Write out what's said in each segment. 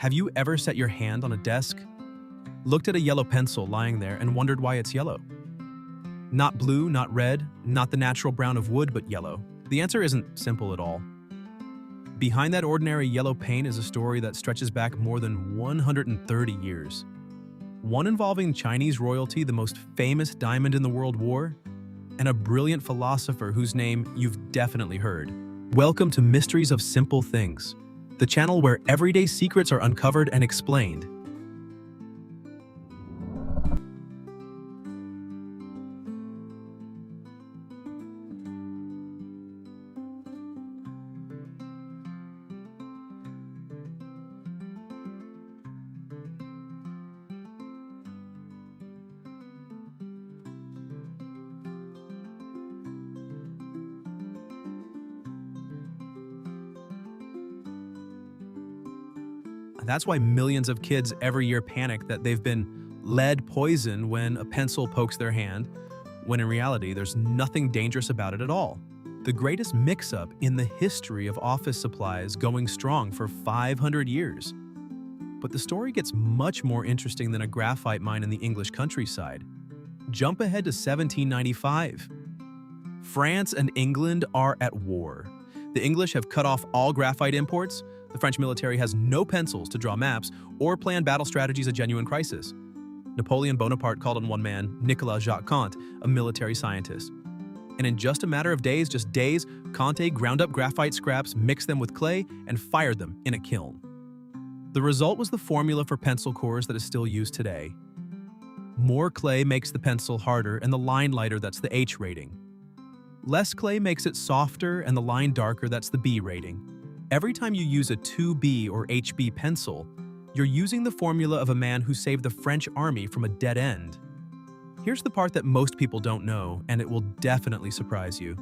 Have you ever set your hand on a desk, looked at a yellow pencil lying there, and wondered why it's yellow? Not blue, not red, not the natural brown of wood, but yellow. The answer isn't simple at all. Behind that ordinary yellow paint is a story that stretches back more than 130 years. One involving Chinese royalty, the most famous diamond in the World War, and a brilliant philosopher whose name you've definitely heard. Welcome to Mysteries of Simple Things, the channel where everyday secrets are uncovered and explained. That's why millions of kids every year panic that they've been lead poisoned when a pencil pokes their hand, when in reality, there's nothing dangerous about it at all. The greatest mix-up in the history of office supplies going strong for 500 years. But the story gets much more interesting than a graphite mine in the English countryside. Jump ahead to 1795. France and England are at war. The English have cut off all graphite imports. The French military has no pencils to draw maps or plan battle strategies a genuine crisis. Napoleon Bonaparte called on one man, Nicolas-Jacques Conté, a military scientist. And in just a matter of days, Conté ground up graphite scraps, mixed them with clay, and fired them in a kiln. The result was the formula for pencil cores that is still used today. More clay makes the pencil harder and the line lighter, that's the H rating. Less clay makes it softer and the line darker, that's the B rating. Every time you use a 2B or HB pencil, you're using the formula of a man who saved the French army from a dead end. Here's the part that most people don't know, and it will definitely surprise you.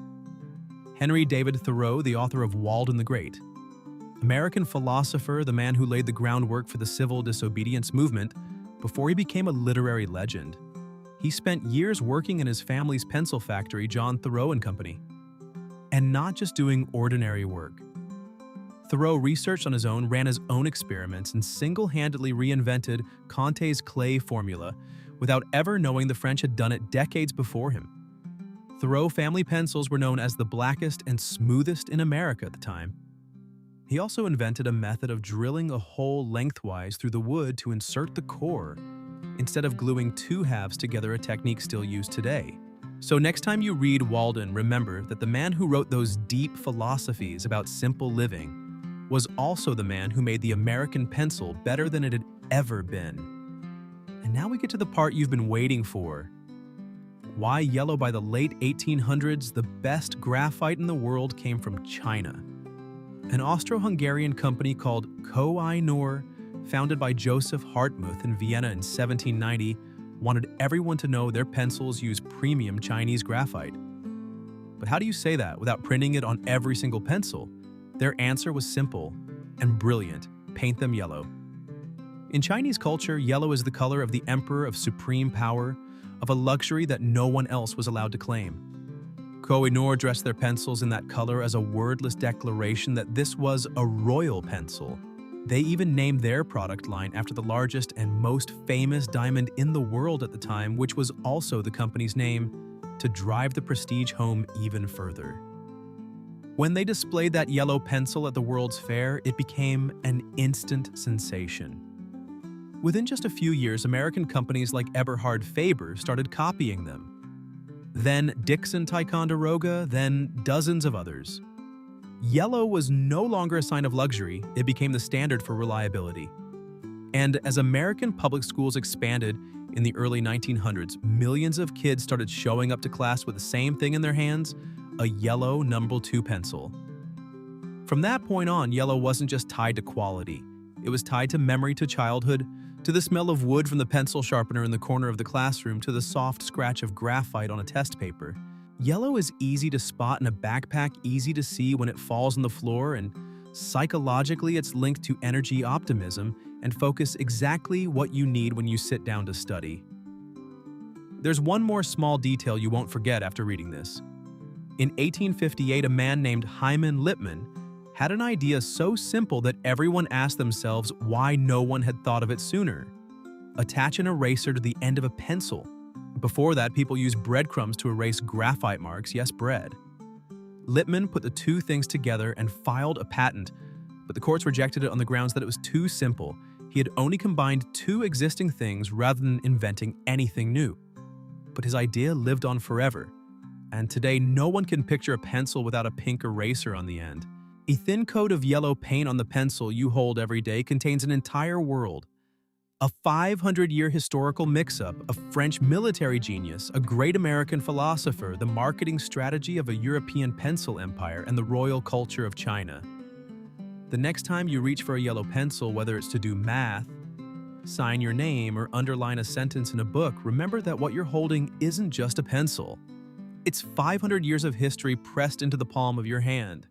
Henry David Thoreau, the author of Walden the Great, American philosopher, the man who laid the groundwork for the civil disobedience movement before he became a literary legend. He spent years working in his family's pencil factory, John Thoreau and Company, and not just doing ordinary work. Thoreau researched on his own, ran his own experiments, and single-handedly reinvented Conté's clay formula without ever knowing the French had done it decades before him. Thoreau family pencils were known as the blackest and smoothest in America at the time. He also invented a method of drilling a hole lengthwise through the wood to insert the core, instead of gluing two halves together, a technique still used today. So next time you read Walden, remember that the man who wrote those deep philosophies about simple living was also the man who made the American pencil better than it had ever been. And now we get to the part you've been waiting for. Why yellow by the late 1800s, the best graphite in the world came from China. An Austro-Hungarian company called Koh-I-Noor, founded by Joseph Hartmuth in Vienna in 1790, wanted everyone to know their pencils use premium Chinese graphite. But how do you say that without printing it on every single pencil? Their answer was simple and brilliant: paint them yellow. In Chinese culture, yellow is the color of the emperor, of supreme power, of a luxury that no one else was allowed to claim. Koh-I-Noor dressed their pencils in that color as a wordless declaration that this was a royal pencil. They even named their product line after the largest and most famous diamond in the world at the time, which was also the company's name, to drive the prestige home even further. When they displayed that yellow pencil at the World's Fair, it became an instant sensation. Within just a few years, American companies like Eberhard Faber started copying them. Then Dixon Ticonderoga, then dozens of others. Yellow was no longer a sign of luxury, it became the standard for reliability. And as American public schools expanded in the early 1900s, millions of kids started showing up to class with the same thing in their hands: a yellow number 2 pencil. From that point on, yellow wasn't just tied to quality. It was tied to memory, to childhood, to the smell of wood from the pencil sharpener in the corner of the classroom, to the soft scratch of graphite on a test paper. Yellow is easy to spot in a backpack, easy to see when it falls on the floor, and psychologically it's linked to energy, optimism, and focus, exactly what you need when you sit down to study. There's one more small detail you won't forget after reading this. In 1858, a man named Hyman Lipman had an idea so simple that everyone asked themselves why no one had thought of it sooner. Attach an eraser to the end of a pencil. Before that, people used breadcrumbs to erase graphite marks, yes, bread. Lippmann put the two things together and filed a patent, but the courts rejected it on the grounds that it was too simple. He had only combined two existing things rather than inventing anything new. But his idea lived on forever, and today no one can picture a pencil without a pink eraser on the end. A thin coat of yellow paint on the pencil you hold every day contains an entire world. A 500-year historical mix-up, a French military genius, a great American philosopher, the marketing strategy of a European pencil empire, and the royal culture of China. The next time you reach for a yellow pencil, whether it's to do math, sign your name, or underline a sentence in a book, remember that what you're holding isn't just a pencil. It's 500 years of history pressed into the palm of your hand.